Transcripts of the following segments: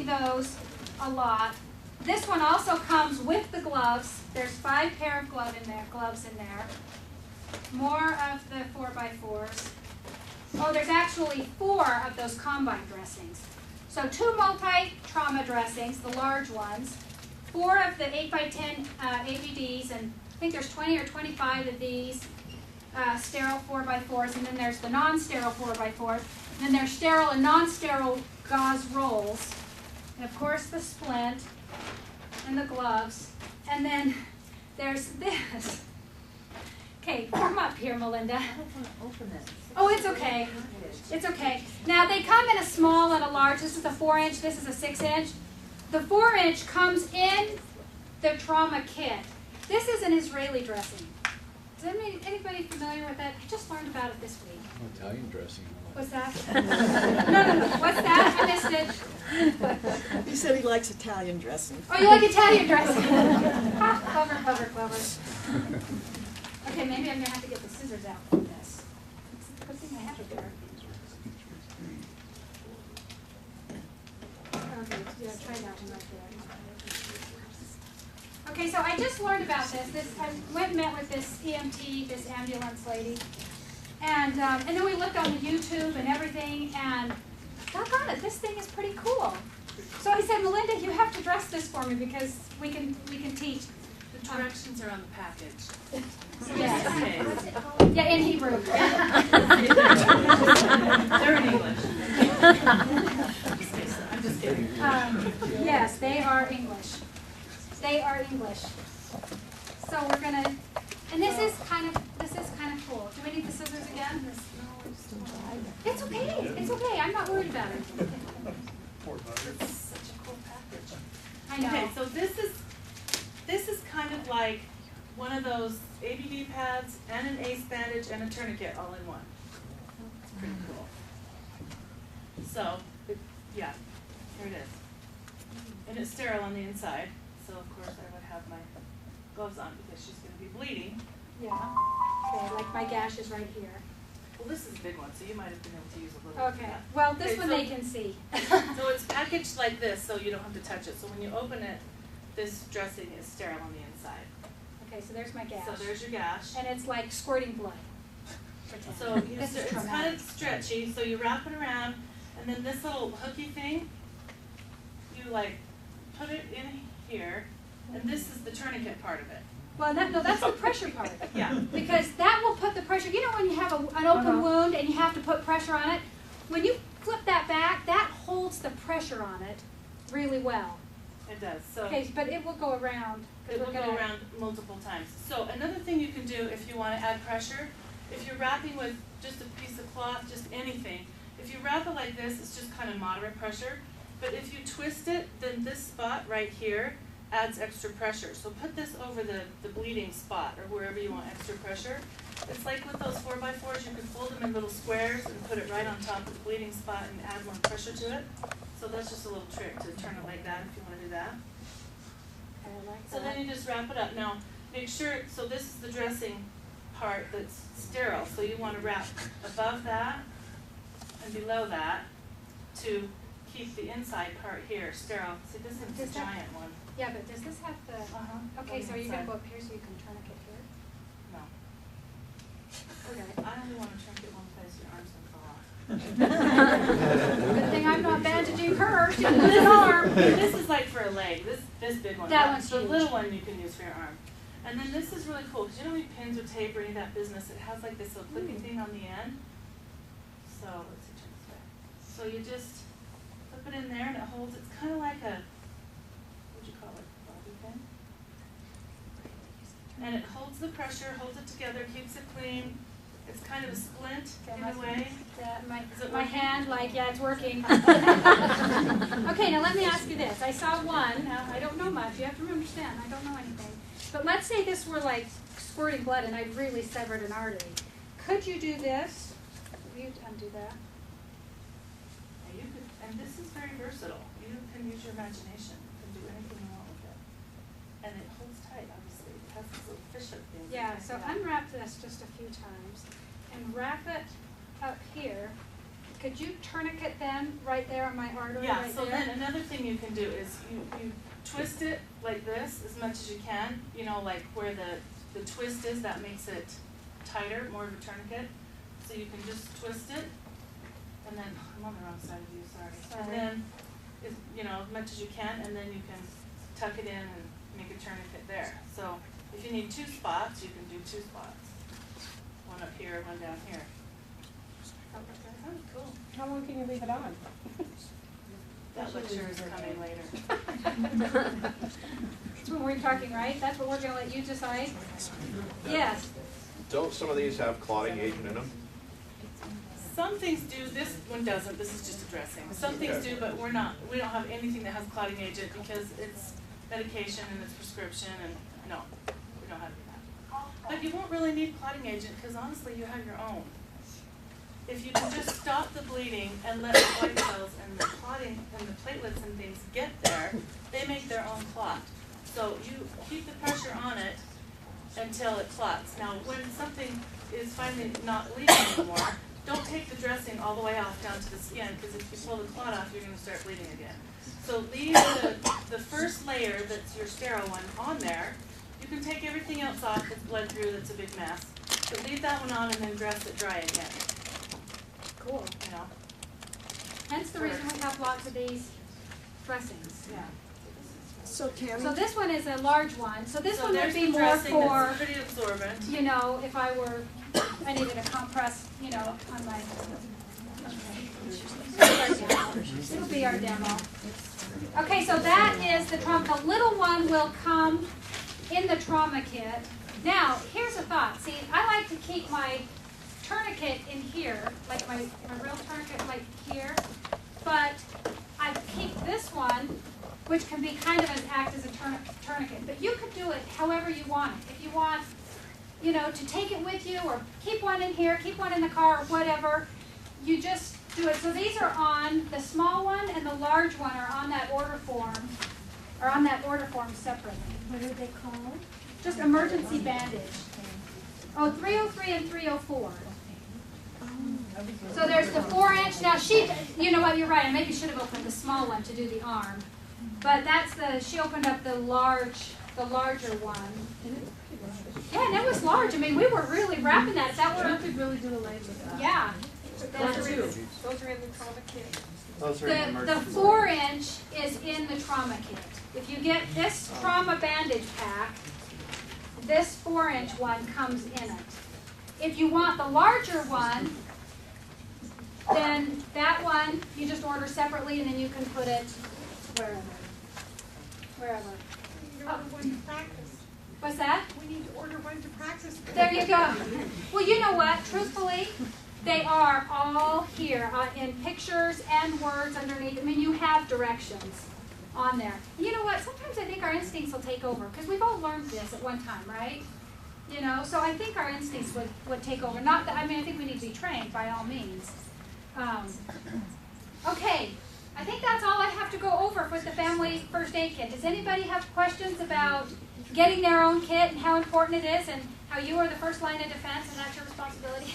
those a lot. This one also comes with the gloves. There's 5 pair of gloves in there. More of the 4x4s. Oh, there's actually 4 of those combine dressings. So 2 multi-trauma dressings, the large ones. 4 of the 8x10 ABDs, and I think there's 20 or 25 of these sterile 4x4s, and then there's the non-sterile 4x4s. And then there's sterile and non-sterile gauze rolls. And of course the splint and the gloves. And then there's this. Okay, come up here, Melinda. I don't want to open it. Oh, it's okay. It's okay. Now, they come in a small and a large. This is a 4-inch. This is a 6-inch. The 4-inch comes in the trauma kit. This is an Israeli dressing. Is anybody familiar with it? I just learned about it this week. Italian dressing. What's that? No. What's that? I missed it. He said he likes Italian dressing. Oh, you like Italian dressing? Clever. Okay, maybe I'm going to have to get the scissors out from this. Good thing I have it there. Okay, yeah, try that one right there. Okay, so I just learned about this. I went and met with this EMT, this ambulance lady. And then we looked on the YouTube and everything, and doggone it, this thing is pretty cool. So I said, Melinda, you have to dress this for me because we can teach. The directions are on the package. Yes. Okay. What's it called? Yeah, in Hebrew. They're in English. I'm just kidding. Yes, they are English. They are English. So we're gonna, and this is kind of cool. Do we need the scissors again? It's okay. It's okay. I'm not worried about it. It's such a cool package. I know. Okay, so this is kind of like one of those ABD pads and an ACE bandage and a tourniquet all in one. It's pretty cool. So, yeah, here it is. And it's sterile on the inside, so of course I would have my gloves on because she's going to be bleeding. Yeah. Okay, like my gash is right here. Well, this is a big one, so you might have been able to use a little Okay. of that. Well, this Okay, one so- they can see. So it's packaged like this, so you don't have to touch it. So when you open it, this dressing is sterile on the inside. Okay, so there's my gash. So there's your gash. And it's like squirting blood. Pretend. So This is it's kind traumatic. of stretchy, so you wrap it around, and then this little hooky thing, you like put it in here, and this is the tourniquet part of it. Well, no, that's the pressure part. Yeah. Because that will put the pressure. You know when you have an open wound and you have to put pressure on it? When you flip that back, that holds the pressure on it really well. It does. So Okay, but it will go around. 'Cause it will we're go gonna- around multiple times. So another thing you can do if you want to add pressure, if you're wrapping with just a piece of cloth, just anything, if you wrap it like this, it's just kind of moderate pressure. But if you twist it, then this spot right here adds extra pressure. So put this over the bleeding spot or wherever you want extra pressure. It's like with those 4x4s, you can fold them in little squares and put it right on top of the bleeding spot and add more pressure to it. So that's just a little trick to turn it like that if you want to do that. I like So that. then you just wrap it up. Now, make sure, so this is the dressing part that's sterile. So you want to wrap above that and below that to keep the inside part here sterile. See, this is Does a that- giant one. Yeah, but does this have the? Okay, On the so you're gonna inside. go up here so you can tourniquet here. No. Okay. I only want to trinket one place, your arm's going to fall off. Good thing I'm not bandaging her. She can lose an arm. This is like for a leg, this big one. That one's The huge. little one you can use for your arm. And then this is really cool, because you don't need pins or tape or any of that business. It has like this little clipping thing on the end. So, let's see, check this way. So you just flip it in there and it holds, it's kind of like a, what would you call it, bobby pin? And it holds the pressure, holds it together, keeps it clean. It's kind of a splint in a way. Yeah, Is it my working? hand, like, yeah, it's working. Okay, now let me ask you this. I saw one, now I don't know much, you have to understand, I don't know anything. But let's say this were like squirting blood and I'd really severed an artery. Could you do this? Will you undo that? And you could, and this is very versatile. You can use your imagination. You can do anything you want with it. And it holds tight, obviously. It has this little fish hook thing. Yeah, so unwrap this just a few times and wrap it up here. could you tourniquet them right there on my artery Yeah, right so there? then another thing you can do is you twist it like this as much as you can, you know, like where the twist is, that makes it tighter, more of a tourniquet. So you can just twist it, and then, I'm on the wrong side of you, sorry. And then, you know, as much as you can, and then you can tuck it in and make a tourniquet there. So if you need 2 spots, you can do 2 spots. One up here, one down here. Oh, cool. How long can you leave it on? That lecture is coming later. That's what we're talking, right? That's what we're gonna let you decide? Yes. Don't some of these have clotting agent in them? Some things do, this one doesn't, this is just a dressing. Some things do, but we don't have anything that has clotting agent because it's medication and it's prescription and no, we don't have that. But you won't really need clotting agent because honestly you have your own. If you can just stop the bleeding and let the white cells and the clotting and the platelets and things get there, they make their own clot. So you keep the pressure on it until it clots. Now when something is finally not bleeding anymore, don't take the dressing all the way off down to the skin because if you pull the clot off, you're going to start bleeding again. So leave the first layer that's your sterile one on there. You can take everything else off that's bled through that's a big mess. But leave that one on and then dress it dry again. Cool. You know? Hence the reason we have lots of these dressings. Yeah. So Tami, So this one is a large one. So this So one would there's be the more dressing for, that's pretty absorbent. you know, if I needed a compress, you know, on my, it'll be our demo. Okay, so that is the trauma. The little one will come in the trauma kit. Now, here's a thought. See, I like to keep my tourniquet in here, like my real tourniquet like here, but I keep this one, which can be kind of act as a tourniquet. But you could do it however you want it. If you want, you know, to take it with you or keep one in here, keep one in the car or whatever, you just do it. So these are on, the small one and the large one are on that order form, separately. What are they called? Just emergency bandage. Oh, 303 and 304. So there's the 4-inch. Now you know what, you're right. I maybe should have opened the small one to do the arm. But she opened up the larger one. Yeah, and it was large. I mean, we were really wrapping that. You could really do a leg with that. Yeah. Those are in the trauma kit. Those are in The 4-inch is in the trauma kit. If you get this trauma bandage pack, this 4-inch one comes in it. If you want the larger one, then that one you just order separately and then you can put it wherever. You order one to practice. What's that? We need to order one to practice. There you go. Well, you know what? Truthfully, they are all here in pictures and words underneath. I mean, you have directions on there. You know what? Sometimes I think our instincts will take over because we've all learned this at one time, right? You know, so I think our instincts would take over. Not that, I mean, I think we need to be trained by all means. Okay, I think that's all I have to go over with the family first aid kit. Does anybody have questions about getting their own kit and how important it is and how you are the first line of defense and that's your responsibility?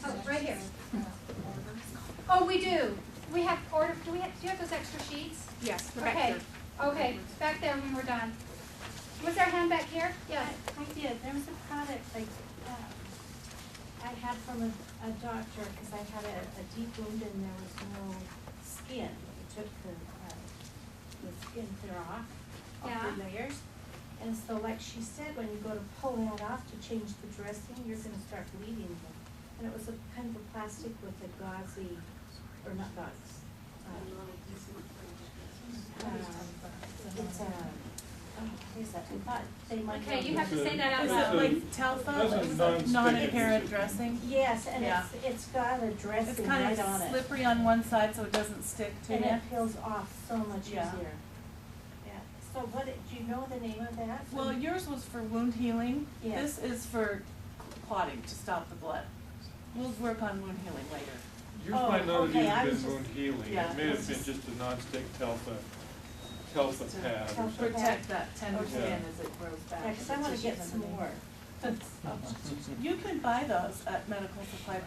Oh, right here. Oh, we do. We have order. Do you have those extra sheets? Yes, we're Okay. back here. Okay, back there when we're done. Was there a hand back here? Yeah. I did. There was a product like I had from a doctor because I had a deep wound and there was no skin. It took the skin clear off Yeah. the layers. And so like she said, when you go to pull that off to change the dressing, you're going to start bleeding. And it was a kind of a plastic with a gauzy, or not gauze. It's a, what is that? I thought they might Okay, you have to say that out Is it loud. like Telfa, non-apparent dressing? Yes, and Yeah. it's got a It's dressing kind right of on it. slippery on one side so it doesn't stick to And you. it peels off so much Yeah. easier. Yeah, so do you know the name of that? Well, yours was for wound healing. Yeah. This is for clotting, to stop the blood. We'll work on wound healing later. Yours Oh, might not okay, I have was even been wound healing, yeah, it may have it's been just- just a non-stick Telfa To pad or something. protect that tender Okay. skin as it grows back. Yeah, 'cause I wanna get some more. You can buy those at medical supply